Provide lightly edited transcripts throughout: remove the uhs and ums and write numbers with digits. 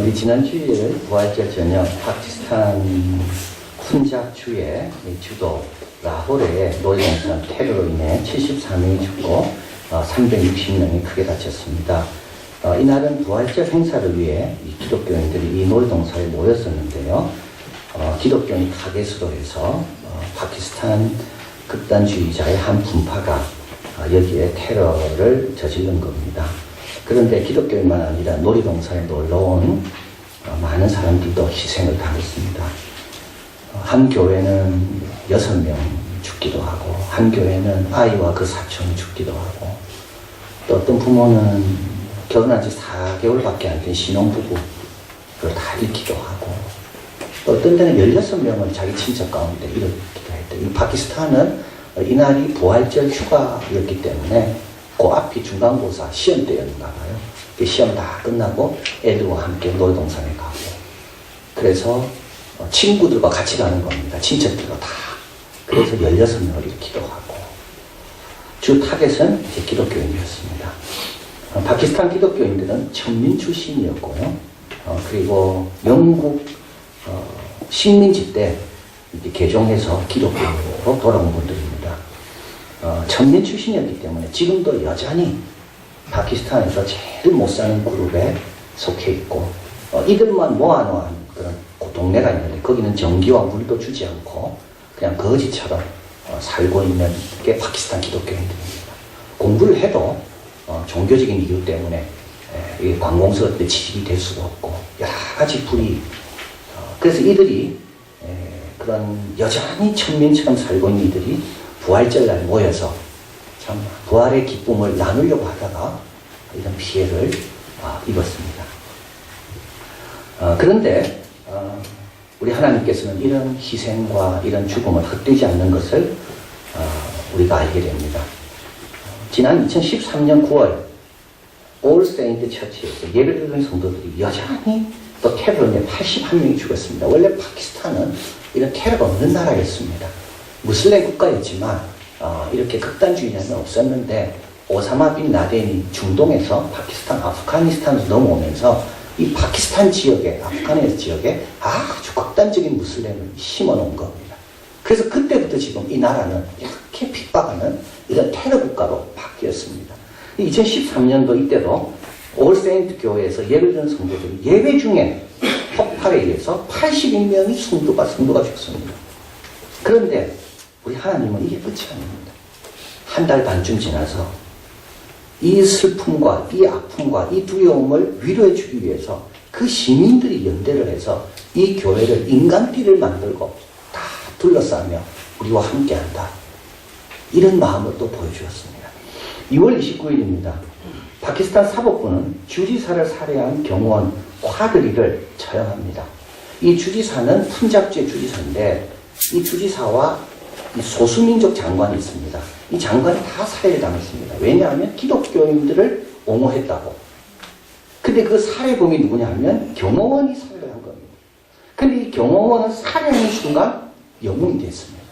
우리 지난 주일 부활절 저녁 파키스탄 푼잡주의 주도 라호르의 노동산 테러로 인해 73명이 죽고 360명이 크게 다쳤습니다. 이날은 부활절 행사를 위해 이 기독교인들이 이 노동사에 모였었는데요. 기독교인 타겟으로 해서 파키스탄 극단주의자의 한 분파가 여기에 테러를 저지른 겁니다. 그런데 기독교인만 아니라 놀이동산에 놀러온 많은 사람들도 희생을 당했습니다. 한 교회는 6명 죽기도 하고, 한 교회는 아이와 그 사촌이 죽기도 하고, 또 어떤 부모는 결혼한 지 4개월밖에 안 된 신혼부부를 다 잃기도 하고, 또 어떤 데는 16명을 자기 친척 가운데 잃기도 했대요. 이 파키스탄은 이날이 부활절 휴가였기 때문에 그 앞이 중간고사 시험 때였나 봐요. 그 시험 다 끝나고 애들과 함께 놀이동산에 가고, 그래서 친구들과 같이 가는 겁니다. 친척들과 다. 그래서 16명을 잃기도 하고, 주 타겟은 이제 기독교인이었습니다. 파키스탄 기독교인들은 천민 출신이었고요. 그리고 영국 식민지 때 개종해서 기독교인으로 돌아온 분들입니다. 천민 출신이었기 때문에 지금도 여전히 파키스탄에서 제일 못 사는 그룹에 속해 있고, 이들만 모아놓은 그런 동네가 있는데 거기는 전기와 물도 주지 않고 그냥 거지처럼 살고 있는 게 파키스탄 기독교인들입니다. 공부를 해도 종교적인 이유 때문에 관공서 때 취직이 될 수가 없고 여러 가지 불이, 그래서 이들이 그런 여전히 천민처럼 살고 있는 이들이 부활절날 모여서 참 부활의 기쁨을 나누려고 하다가 이런 피해를 입었습니다. 그런데 우리 하나님께서는 이런 희생과 이런 죽음을 헛되지 않는 것을 우리가 알게 됩니다. 지난 2013년 9월 올 세인트 처치에서 예배드리는 성도들이 여전히 또 테러로 81명이 죽었습니다. 원래 파키스탄은 이런 테러가 없는 나라였습니다. 무슬림 국가였지만 이렇게 극단주의자는 없었는데 오사마 빈 라덴이 중동에서 파키스탄, 아프가니스탄으로 넘어오면서 이 파키스탄 지역에, 아프가니스탄 지역에 아주 극단적인 무슬림을 심어놓은 겁니다. 그래서 그때부터 지금 이 나라는 이렇게 핍박하는 이런 테러 국가로 바뀌었습니다. 2013년도 이때도 올 세인트 교회에서 예배드리는 성도들이 예배 중에 폭발에 의해서 82명이 성도가 죽습니다. 그런데 우리 하나님은 이게 끝이 아닙니다. 한 달 반쯤 지나서 이 슬픔과 이 아픔과 이 두려움을 위로해 주기 위해서 그 시민들이 연대를 해서 이 교회를 인간띠를 만들고 다 둘러싸며 우리와 함께한다. 이런 마음을 또 보여주었습니다. 2월 29일입니다. 파키스탄 사법부는 주지사를 살해한 경호원 콰드리를 처형합니다. 이 주지사는 푼잡주의 주지사인데 이 주지사와 이 소수민족 장관이 있습니다. 이 장관이 다 살해를 당했습니다. 왜냐하면 기독교인들을 옹호했다고. 근데 그 살해범이 누구냐 하면 경호원이 살해를 한 겁니다. 근데 이 경호원은 살해하는 순간 영웅이 됐습니다.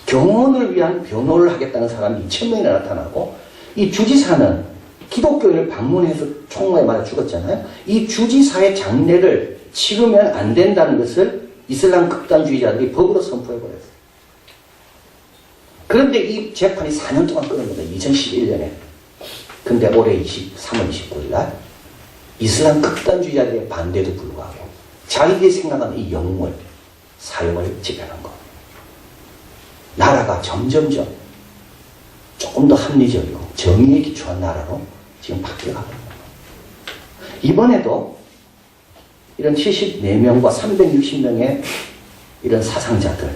경호원을 위한 변호를 하겠다는 사람이 2,000명이나 나타나고, 이 주지사는 기독교인을 방문해서 총알에 맞아 죽었잖아요. 이 주지사의 장례를 치르면 안 된다는 것을 이슬람 극단주의자들이 법으로 선포해버렸어요. 그런데 이 재판이 4년 동안 끊어집니다. 2011년에. 근데 올해 3월 29일 날 이슬람 극단주의자들의 반대에도 불구하고 자기들이 생각하는 이 영웅을 사형을 집행한 겁니다. 나라가 점점점 조금 더 합리적이고 정의에 기초한 나라로 지금 바뀌어가고 있는 겁니다. 이번에도 이런 74명과 360명의 이런 사상자들,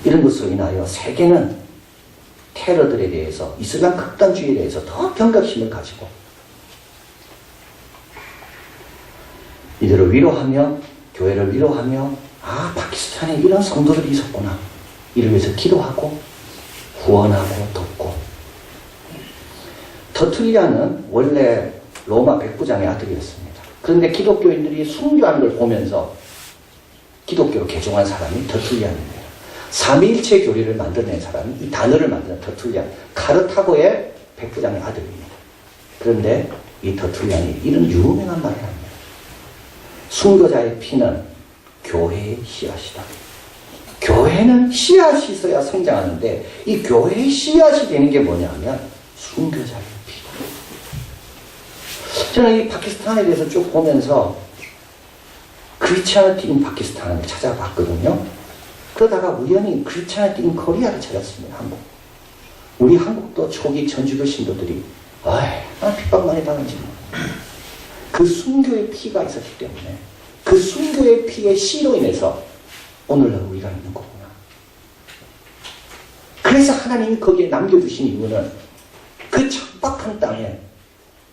이런 것으로 인하여 세계는 테러들에 대해서, 이슬람 극단주의에 대해서 더 경각심을 가지고 이들을 위로하며, 교회를 위로하며, 파키스탄에 이런 성도들이 있었구나, 이를 위해서 기도하고 후원하고 돕고. 터툴리아는 원래 로마 백부장의 아들이었습니다. 그런데 기독교인들이 순교하는 걸 보면서 기독교로 개종한 사람이 터툴리안입니다. 삼위일체 교리를 만들어낸 사람이, 이 단어를 만드는 터툴리안, 카르타고의 백부장의 아들입니다. 그런데 이 터툴리안이 이런 유명한 말을 합니다. 순교자의 피는 교회의 씨앗이다. 교회는 씨앗이 있어야 성장하는데 이 교회의 씨앗이 되는 게 뭐냐면 순교자의 피다. 저는 이 파키스탄에 대해서 쭉 보면서 크리스티아니티 인 파키스탄을 찾아봤거든요. 그러다가 우연히 크리스티아니티 인 코리아를 찾았습니다. 한국. 우리 한국도 초기 전주교 신도들이 핍박 많이 당하지 뭐. 그 순교의 피가 있었기 때문에 그 순교의 피의 씨로 인해서 오늘날 우리가 있는 거구나. 그래서 하나님이 거기에 남겨두신 이유는 그 척박한 땅에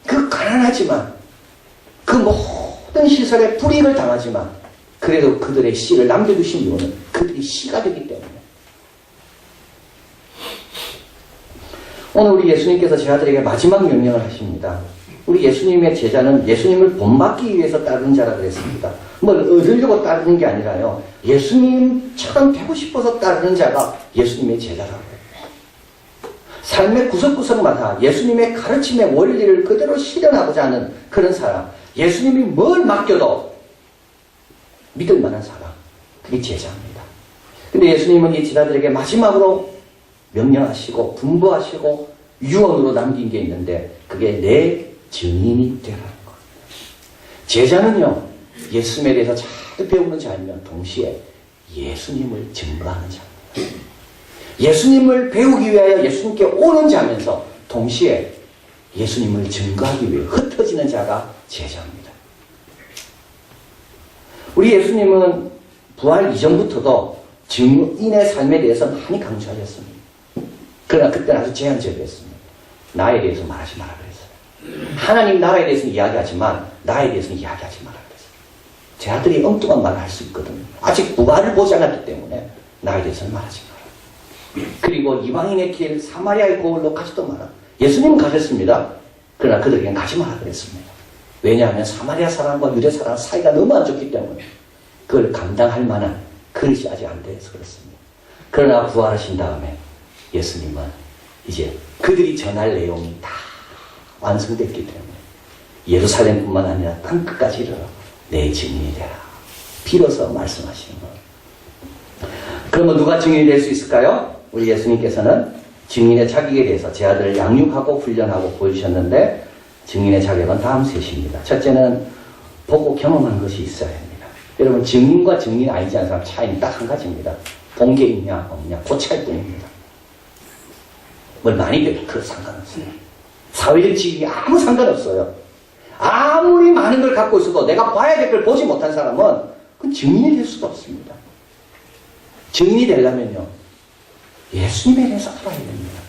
그 가난하지만 그 모든 시설에 불이익을 당하지만 그래도 그들의 씨를 남겨두신 이유는 그들이 씨가 되기 때문에. 오늘 우리 예수님께서 제 아들에게 마지막 명령을 하십니다. 우리 예수님의 제자는 예수님을 본받기 위해서 따르는 자라 그랬습니다. 뭘 얻으려고 따르는 게 아니라요. 예수님처럼 되고 싶어서 따르는 자가 예수님의 제자라고 해요. 삶의 구석구석마다 예수님의 가르침의 원리를 그대로 실현하고자 하는 그런 사람. 예수님이 뭘 맡겨도 믿을 만한 사람. 그게 제자입니다. 근데 예수님은 이 제자들에게 마지막으로 명령하시고 분부하시고 유언으로 남긴 게 있는데 그게 내 증인이 되라는 겁니다. 제자는요, 예수님에 대해서 잘 배우는 자이면 동시에 예수님을 증거하는 자입니다. 예수님을 배우기 위하여 예수님께 오는 자면서 동시에 예수님을 증거하기 위해 흩어지는 자가 제자입니다. 우리 예수님은 부활 이전부터도 증인의 삶에 대해서 많이 강조하셨습니다. 그러나 그때는 아주 제한적이었습니다. 나에 대해서 말하지 마라 그랬어요. 하나님 나라에 대해서는 이야기하지만 나에 대해서는 이야기하지 마라 그랬어요. 제 아들이 엉뚱한 말을 할 수 있거든요. 아직 부활을 보지 않았기 때문에 나에 대해서는 말하지 마라. 그리고 이방인의 길 사마리아의 고을로 가지도 마라. 예수님은 가셨습니다. 그러나 그들에게는 가지 마라 그랬습니다. 왜냐하면 사마리아 사람과 유대 사람 사이가 너무 안 좋기 때문에 그걸 감당할 만한 그릇이 아직 안 돼서 그렇습니다. 그러나 부활하신 다음에 예수님은 이제 그들이 전할 내용이 다 완성됐기 때문에 예루살렘뿐만 아니라 땅끝까지 이르러 내 증인이 되라. 빌어서 말씀하시는 것. 그러면 누가 증인이 될 수 있을까요? 우리 예수님께서는 증인의 자격에 대해서 제 아들을 양육하고 훈련하고 보여주셨는데 증인의 자격은 다음 셋입니다. 첫째는 보고 경험한 것이 있어야 합니다. 여러분 증인과 증인 아니지 않은 사람 차이는 딱 한 가지입니다. 본 게 있냐 없냐 그 차이뿐입니다. 뭘 많이 배우면 그건 상관없어요. 사회적 지위에 아무 상관없어요. 아무리 많은 걸 갖고 있어도 내가 봐야 될 걸 보지 못한 사람은 그건 증인이 될 수가 없습니다. 증인이 되려면요. 예수님에 대해서 알아야 됩니다.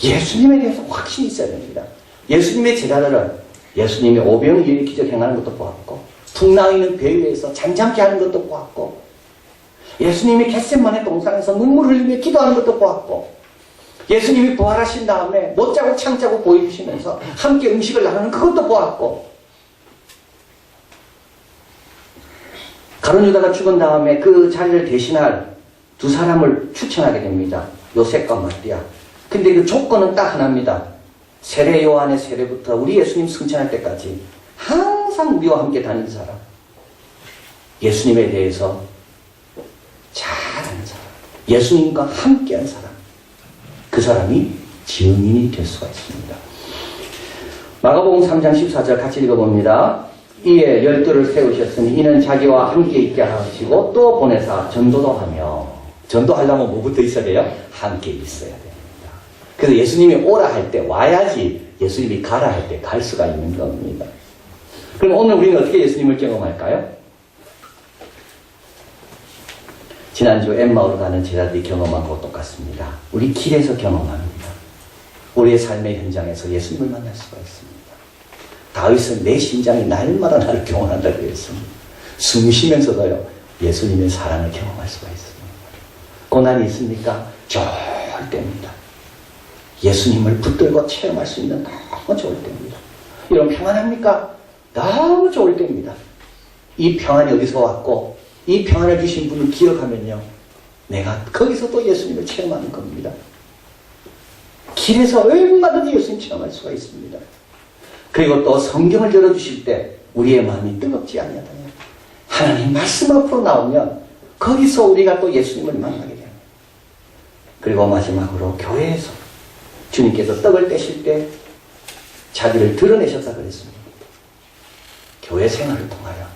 예수님에 대해서 확신이 있어야 됩니다. 예수님의 제자들은 예수님이 오병이어의 기적 행하는 것도 보았고 풍랑 있는 배 위에서 잠잠케 하는 것도 보았고 예수님이 겟세마네 동산에서 눈물 흘리며 기도하는 것도 보았고 예수님이 부활하신 다음에 못자국 창자국 보여주시면서 함께 음식을 나누는 그것도 보았고 가룟 유다가 죽은 다음에 그 자리를 대신할 두 사람을 추천하게 됩니다. 요셉과 마리아. 근데 그 조건은 딱 하나입니다. 세례 요한의 세례부터 우리 예수님 승천할 때까지 항상 우리와 함께 다니는 사람. 예수님에 대해서 잘 아는 사람. 예수님과 함께한 사람. 그 사람이 증인이 될 수가 있습니다. 마가복음 3장 14절 같이 읽어봅니다. 이에 12를 세우셨으니 이는 자기와 함께 있게 하시고 또 보내사 전도도 하며 전도하려면 뭐부터 있어야 돼요? 함께 있어야 됩니다. 그래서 예수님이 오라 할 때 와야지 예수님이 가라 할 때 갈 수가 있는 겁니다. 그럼 오늘 우리는 어떻게 예수님을 경험할까요? 지난주 엠마오로 가는 제자들이 경험한 것과 똑같습니다. 우리 길에서 경험합니다. 우리의 삶의 현장에서 예수님을 만날 수가 있습니다. 다윗은 내 심장이 날마다 나를 경험한다고 했습니다. 숨 쉬면서도요 예수님의 사랑을 경험할 수가 있습니다. 고난이 있습니까? 좋을 때입니다. 예수님을 붙들고 체험할 수 있는 너무 좋을 때입니다. 이런 평안합니까? 너무 좋을 때입니다. 이 평안이 어디서 왔고 이 평안을 주신 분을 기억하면요 내가 거기서 또 예수님을 체험하는 겁니다. 길에서 얼마든지 예수님 체험할 수가 있습니다. 그리고 또 성경을 열어주실 때 우리의 마음이 뜨겁지 아니하다면 하나님 말씀 앞으로 나오면 거기서 우리가 또 예수님을 만나게 됩니다. 그리고 마지막으로 교회에서 주님께서 떡을 떼실 때 자기를 드러내셨다 그랬습니다. 교회 생활을 통하여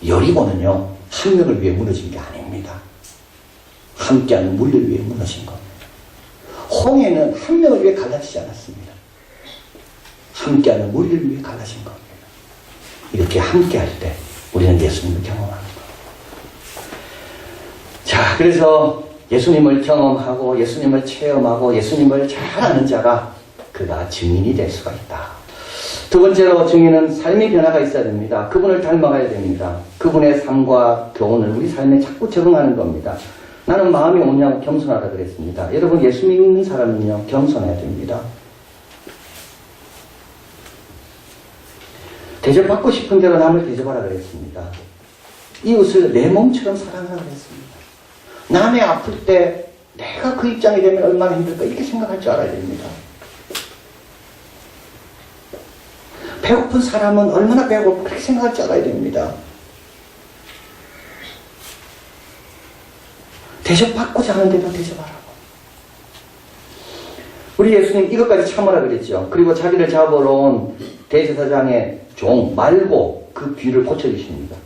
여리고는요 한 명을 위해 무너진 게 아닙니다. 함께하는 물을 위해 무너진 겁니다. 홍해는 한 명을 위해 갈라지지 않았습니다. 함께하는 물을 위해 갈라진 겁니다. 이렇게 함께할 때 우리는 예수님을 경험하는 겁니다. 자, 그래서 예수님을 경험하고 예수님을 체험하고 예수님을 잘 아는 자가 그가 증인이 될 수가 있다. 두 번째로 증인은 삶의 변화가 있어야 됩니다. 그분을 닮아가야 됩니다. 그분의 삶과 교훈을 우리 삶에 자꾸 적응하는 겁니다. 나는 마음이 온유하고 겸손하다 그랬습니다. 여러분 예수 믿는 사람은요 겸손해야 됩니다. 대접받고 싶은 대로 남을 대접하라 그랬습니다. 이웃을 내 몸처럼 사랑하라 그랬습니다. 남의 아플 때 내가 그 입장이 되면 얼마나 힘들까 이렇게 생각할 줄 알아야 됩니다. 배고픈 사람은 얼마나 배고프고 그렇게 생각할 줄 알아야 됩니다. 대접받고자 하는데도 대접하라고. 우리 예수님 이것까지 참으라 그랬죠. 그리고 자기를 잡으러 온 대제사장의 종 말고 그 귀를 고쳐주십니다.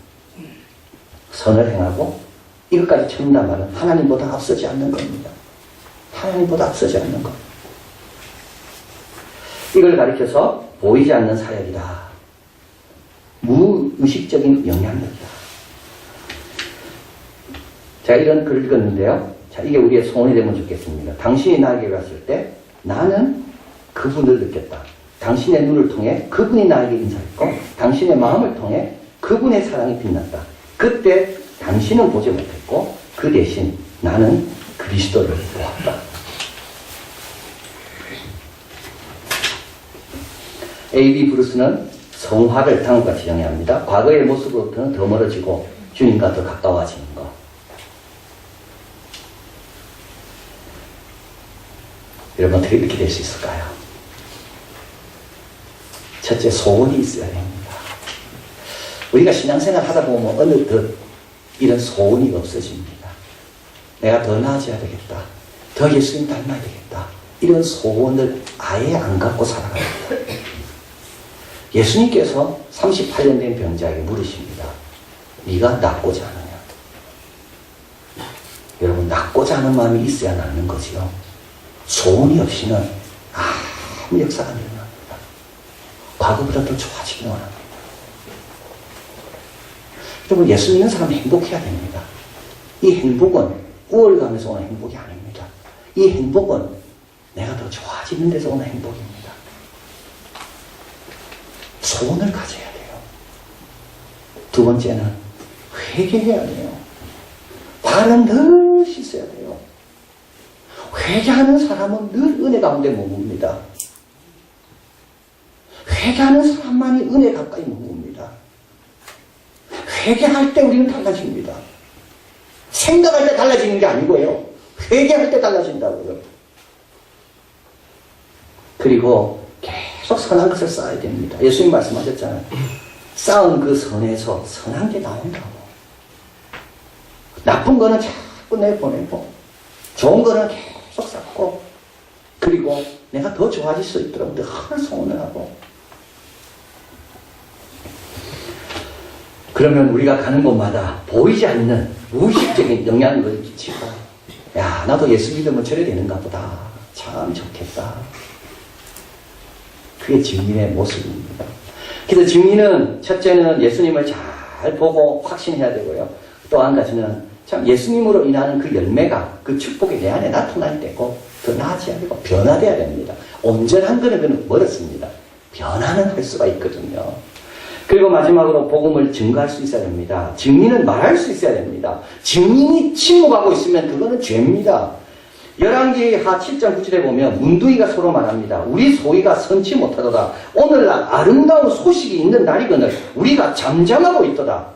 선을 행하고 이것까지 참는단 말은 하나님보다 앞서지 않는 겁니다. 하나님보다 앞서지 않는 것. 이걸 가리켜서 보이지 않는 사역이다. 무의식적인 영향력이다. 자, 이런 글을 읽었는데요. 자, 이게 우리의 소원이 되면 좋겠습니다. 당신이 나에게 갔을 때 나는 그분을 느꼈다. 당신의 눈을 통해 그분이 나에게 인사했고 당신의 마음을 통해 그분의 사랑이 빛났다. 그때 당신은 보지 못했고 그 대신 나는 그리스도를 보았다. A.B. 브루스는 성화를 다음과 같이 정의합니다. 과거의 모습으로부터는 더 멀어지고 주님과 더 가까워지는 것. 여러분 어떻게 이렇게 될 수 있을까요? 첫째, 소원이 있어야 됩니다. 우리가 신앙생활 하다 보면 어느덧 이런 소원이 없어집니다. 내가 더 나아져야 되겠다. 더 예수님 닮아야 되겠다. 이런 소원을 아예 안 갖고 살아갑니다. 예수님께서 38년 된 병자에게 물으십니다. 네가 낫고자 하느냐? 여러분 낫고자 하는 마음이 있어야 낫는 거지요. 소원이 없이는 아무 역사가 안 일어납니다. 과거보다 더 좋아지기 원합니다. 여러분 예수 믿는 사람은 행복해야 됩니다. 이 행복은 우월감에서 오는 행복이 아닙니다. 이 행복은 내가 더 좋아지는 데서 오는 행복입니다. 소원을 가져야 돼요. 두 번째는 회개해야 돼요. 발은 늘 씻어야 돼요. 회개하는 사람은 늘 은혜 가운데 머뭅니다. 회개하는 사람만이 은혜 가까이 머뭅니다. 회개할 때 우리는 달라집니다. 생각할 때 달라지는 게 아니고요. 회개할 때 달라진다고요. 그리고 계속 선한 것을 쌓아야 됩니다. 예수님 말씀하셨잖아요. 쌓은 그 선에서 선한 게 나온다고. 나쁜 거는 자꾸 내보내고 좋은 거는 계속 쌓고 그리고 내가 더 좋아질 수 있도록 늘 소원을 하고 그러면 우리가 가는 곳마다 보이지 않는 무의식적인 영향력을 끼치고 야 나도 예수 믿으면 저래 되는가 보다. 참 좋겠다. 그게 증인의 모습입니다. 그래서 증인은 첫째는 예수님을 잘 보고 확신해야 되고요. 또 한 가지는 참 예수님으로 인하는 그 열매가 그 축복이 내 안에 나타날 때고 더 나아져야 되고 변화돼야 됩니다. 온전한 거는 멀었습니다. 변화는 할 수가 있거든요. 그리고 마지막으로 복음을 증거할 수 있어야 됩니다. 증인은 말할 수 있어야 됩니다. 증인이 침묵하고 있으면 그거는 죄입니다. 열왕기하 7장 9절에 보면 문둥이가 서로 말합니다. 우리 소위가 선치 못하도다. 오늘날 아름다운 소식이 있는 날이거늘 우리가 잠잠하고 있도다.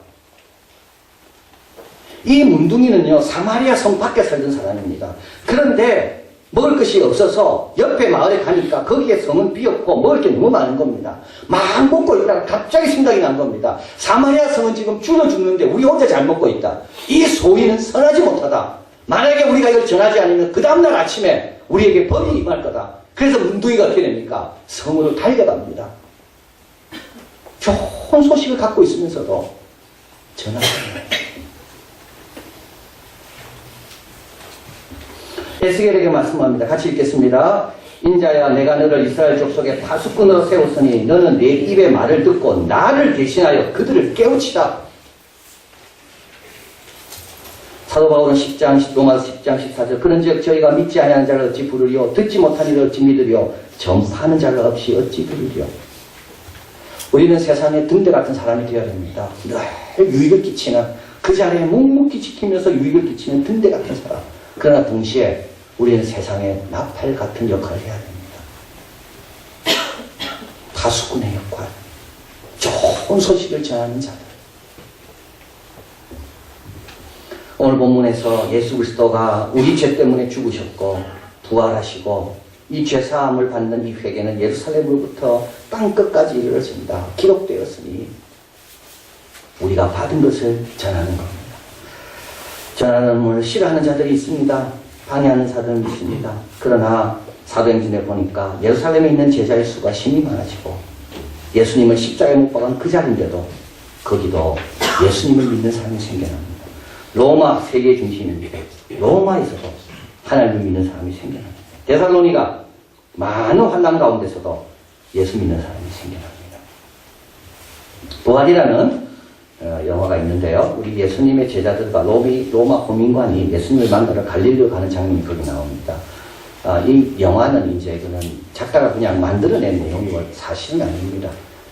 이 문둥이는요 사마리아 성 밖에 살던 사람입니다. 그런데 먹을 것이 없어서 옆에 마을에 가니까 거기에 성은 비었고 먹을 게 너무 많은 겁니다. 막 먹고 있다가 갑자기 생각이 난 겁니다. 사마리아 성은 지금 줄어 죽는데 우리 혼자 잘 먹고 있다. 이 소위는 선하지 못하다. 만약에 우리가 이걸 전하지 않으면 그 다음날 아침에 우리에게 법이 임할 거다. 그래서 문둥이가 어떻게 됩니까? 성으로 달려갑니다. 좋은 소식을 갖고 있으면서도 전하합니다. 에스겔에게 말씀합니다. 같이 읽겠습니다. 인자야, 내가 너를 이스라엘 족속의 파수꾼으로 세웠으니 너는 내 입의 말을 듣고 나를 대신하여 그들을 깨우치다. 사도 바울은 로마서 10장 14절 그런즉 저희가 믿지 아니하는 자를 어찌 부르리요 듣지 못하는 이를 어찌 믿으리요 전파하는 자를 없이 어찌 부르리요. 우리는 세상에 등대 같은 사람이 되어야 됩니다. 늘 유익을 끼치는 그 자리에 묵묵히 지키면서 유익을 끼치는 등대 같은 사람. 그러나 동시에 우리는 세상에 나팔 같은 역할을 해야 됩니다. 파수꾼의 역할, 좋은 소식을 전하는 자들. 오늘 본문에서 예수 그리스도가 우리 죄 때문에 죽으셨고 부활하시고 이 죄사함을 받는 이 회개는 예루살렘으로부터 땅끝까지 이르러진다. 기록되었으니 우리가 받은 것을 전하는 겁니다. 전하는 것을 싫어하는 자들이 있습니다. 방해하는 자들은 있습니다. 그러나 사도행전에 보니까 예루살렘에 있는 제자의 수가 심히 많아지고 예수님을 십자가에 못 박은 그 자리인데도 거기도 예수님을 믿는 사람이 생겨납니다. 로마 세계 중심인데 로마에서도 하나님을 믿는 사람이 생겨납니다. 데살로니가 많은 환난 가운데서도 예수 믿는 사람이 생겨납니다. 부활이라는 영화가 있는데요. 우리 예수님의 제자들과 로마 호민관이 예수님을 만나러 갈릴리로 가는 장면이 거기 나옵니다. 이 영화는 이제 그는 작가가 그냥 만들어낸 내용이고 사실은 아닙니다.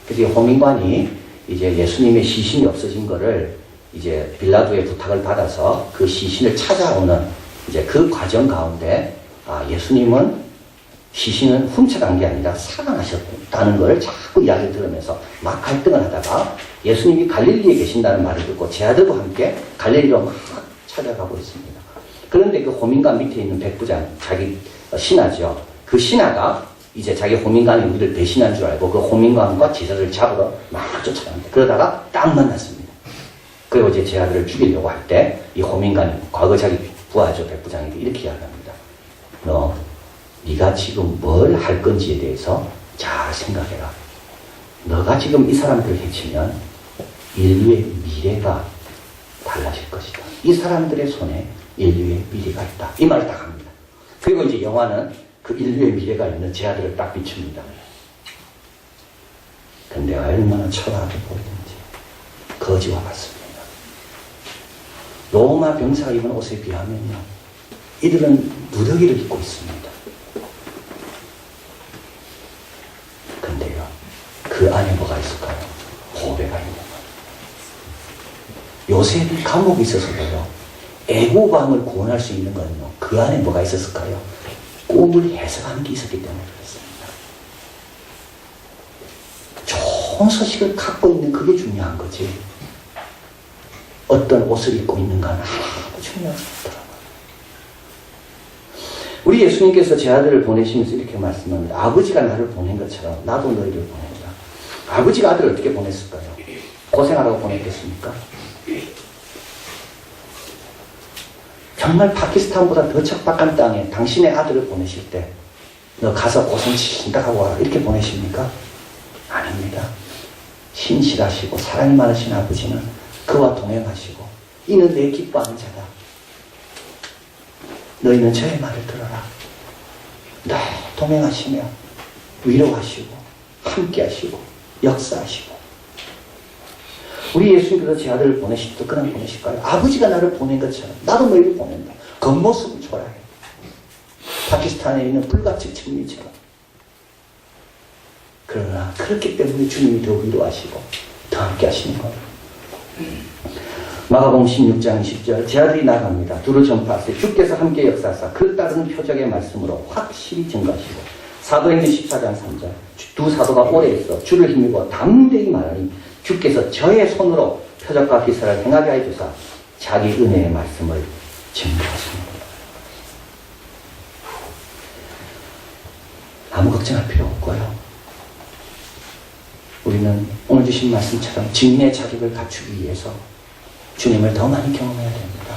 그래서 호민관이 이제 예수님의 시신이 없어진 거를 이제 빌라도의 부탁을 받아서 그 시신을 찾아오는 이제 그 과정 가운데 예수님은 시신은 훔쳐간 게 아니라 사망하셨다는 걸 자꾸 이야기를 들으면서 막 갈등을 하다가 예수님이 갈릴리에 계신다는 말을 듣고 제자들과 함께 갈릴리로 막 찾아가고 있습니다. 그런데 그 호민관 밑에 있는 백부장, 자기 신하죠. 그 신하가 이제 자기 호민관이 우리를 배신한 줄 알고 그 호민관과 제자들을 잡으러 막 쫓아갑니다. 그러다가 딱 만났습니다. 그리고 이제 제자들을 죽이려고 할 때 이 호민관이 과거 자기 부하죠. 백부장에게 이렇게 이야기합니다. 네가 지금 뭘 할 건지에 대해서 잘 생각해라. 너가 지금 이 사람들을 해치면 인류의 미래가 달라질 것이다. 이 사람들의 손에 인류의 미래가 있다. 이 말을 딱 합니다. 그리고 이제 영화는 그 인류의 미래가 있는 제자들을 딱 비춥니다. 근데 얼마나 초라하게 보이는지 거지와 같습니다. 로마 병사가 입은 옷에 비하면요. 이들은 누더기를 입고 있습니다. 근데요. 그 안에 뭐가 있을까요? 보배가 있는 거예요. 요셉이 감옥에 있어서도요. 애고방을 구원할 수 있는 거는요. 그 안에 뭐가 있었을까요? 꿈을 해석하는 게 있었기 때문에 그렇습니다. 좋은 소식을 갖고 있는 그게 중요한 거지. 어떤 옷을 입고 있는가는 하나도 중요하지 않더라고요. 우리 예수님께서 제 아들을 보내시면서 이렇게 말씀합니다. 아버지가 나를 보낸 것처럼 나도 너희를 보낸다. 아버지가 아들을 어떻게 보냈을까요? 고생하라고 보냈겠습니까? 정말 파키스탄보다 더 척박한 땅에 당신의 아들을 보내실 때 너 가서 고생친다 하고 와라 이렇게 보내십니까? 아닙니다. 신실하시고 사랑이 많으신 아버지는 그와 동행하시고 이는 내 기뻐하는 자다. 너희는 저의 말을 들어라. 늘 동행하시며 위로하시고 함께하시고 역사하시고. 우리 예수님께서 제 아들을 보내실 때 그냥 보내실까요? 아버지가 나를 보낸 것처럼 나도 너희를 보낸다. 겉모습은 초라해. 파키스탄에 있는 불가치 측민처럼. 그러나 그렇기 때문에 주님이 더 위로하시고 더 함께하시는 겁니다. 마가복음 16장 20절 제 아들이 나갑니다. 두루 전파하세요. 주께서 함께 역사하사 그 따르는 표적의 말씀으로 확실히 증거하시고. 사도행전 14장 3절 두 사도가 오래 있어 주를 힘입어 담대히 말하니 주께서 저의 손으로 표적과 기사를 행하게 하여 주사 자기 은혜의 말씀을 증거하십니다. 아무 걱정할 필요 없고요. 우리는 오늘 주신 말씀처럼 증인의 자격을 갖추기 위해서 주님을 더 많이 경험해야 됩니다.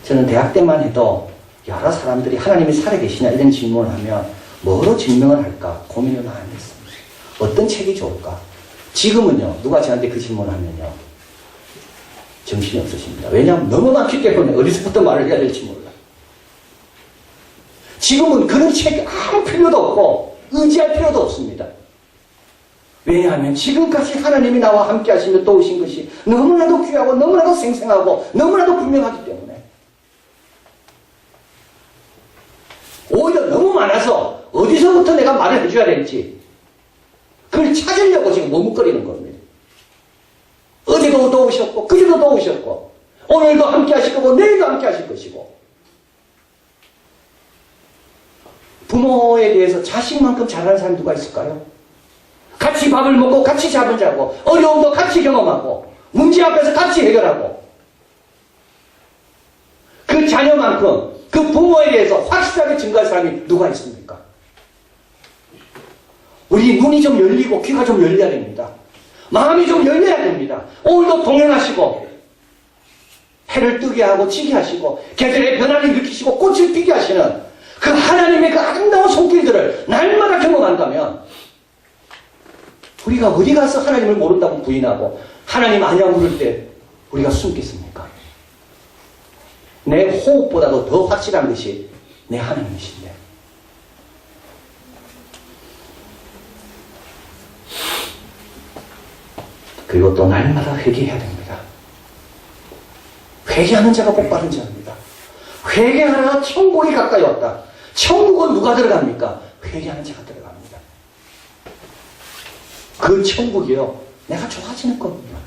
저는 대학 때만 해도 여러 사람들이 하나님이 살아계시냐 이런 질문을 하면 뭐로 증명을 할까 고민을 많이 했습니다. 어떤 책이 좋을까? 지금은요, 누가 저한테 그 질문을 하면요, 정신이 없으십니다. 왜냐하면 너무 많기 때문에 어디서부터 말을 해야 될지 몰라요. 지금은 그런 책이 아무 필요도 없고 의지할 필요도 없습니다. 왜냐하면 지금까지 하나님이 나와 함께 하시며 도우신 것이 너무나도 귀하고 너무나도 생생하고 너무나도 분명하기 때문에 오히려 너무 많아서 어디서부터 내가 말을 해줘야 될지 그걸 찾으려고 지금 머뭇거리는 겁니다. 어제도 도우셨고 그제도 도우셨고 오늘도 함께 하실 거고 내일도 함께 하실 것이고 부모에 대해서 자식만큼 잘하는 사람이 누가 있을까요? 같이 밥을 먹고 같이 잠을 자고 어려움도 같이 경험하고 문제 앞에서 같이 해결하고 그 자녀만큼 그 부모에 대해서 확실하게 증거할 사람이 누가 있습니까? 우리 눈이 좀 열리고 귀가 좀 열려야 됩니다. 마음이 좀 열려야 됩니다. 오늘도 동행하시고 해를 뜨게 하고 지게 하시고 계절의 변화를 일으키시고 꽃을 피게 하시는 그 하나님의 그 아름다운 손길들을 날마다 경험한다면 우리가 어디 가서 하나님을 모른다고 부인하고 하나님 아니라고 부를 때 우리가 숨겠습니까? 내 호흡보다도 더 확실한 것이 내 하나님이신데 그리고 또 날마다 회개해야 됩니다. 회개하는 자가 복 받은 자입니다. 회개하라 천국이 가까이 왔다. 천국은 누가 들어갑니까? 회개하는 자가 들어갑니다. 그 천국이요, 내가 좋아지는 겁니다.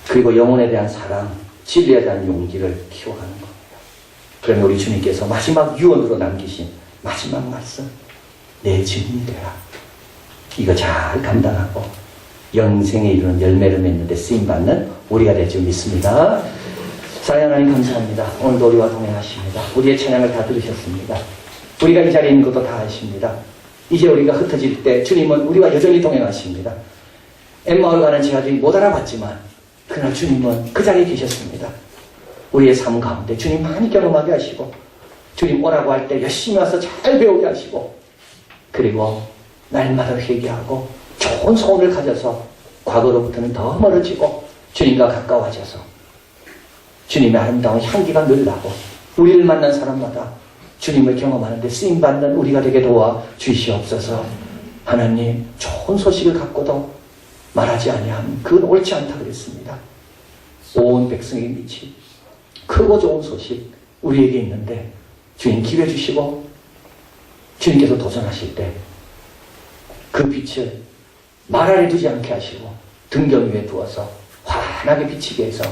그리고 영혼에 대한 사랑, 진리에 대한 용기를 키워가는 겁니다. 그러면 우리 주님께서 마지막 유언으로 남기신 마지막 말씀, 내 증인이 되라. 이거 잘 감당하고 영생에 이르는 열매를 맺는 데 쓰임받는 우리가 될 줄 믿습니다. 사랑하는 하나님 감사합니다. 오늘도 우리와 동행하십니다. 우리의 찬양을 다 들으셨습니다. 우리가 이 자리에 있는 것도 다 아십니다. 이제 우리가 흩어질 때 주님은 우리와 여전히 동행하십니다. 엠마오를 가는 제자들이 못 알아봤지만 그러나 주님은 그 자리에 계셨습니다. 우리의 삶 가운데 주님 많이 경험하게 하시고 주님 오라고 할 때 열심히 와서 잘 배우게 하시고 그리고 날마다 회개하고 좋은 소원을 가져서 과거로부터는 더 멀어지고 주님과 가까워져서 주님의 아름다운 향기가 늘 나고 우리를 만난 사람마다 주님을 경험하는 데 쓰임받는 우리가 되게 도와 주시옵소서. 하나님, 좋은 소식을 갖고도 말하지 아니하면 그건 옳지 않다 그랬습니다. 온 백성의 빛이 크고 좋은 소식 우리에게 있는데 주님 기회 주시고 주님께서 도전하실 때 그 빛을 말 아래 두지 않게 하시고 등경 위에 두어서 환하게 비치게 해서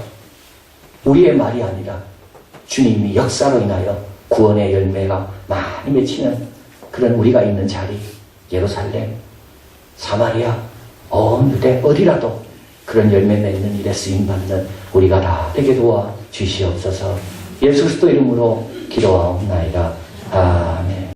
우리의 말이 아니라 주님이 역사로 인하여 구원의 열매가 많이 맺히는 그런 우리가 있는 자리, 예루살렘, 사마리아, 어느데 어디라도 그런 열매 맺는 일에 쓰임받는 우리가 다 되게 도와 주시옵소서. 예수 그리스도 이름으로 기도하옵나이다. 아멘.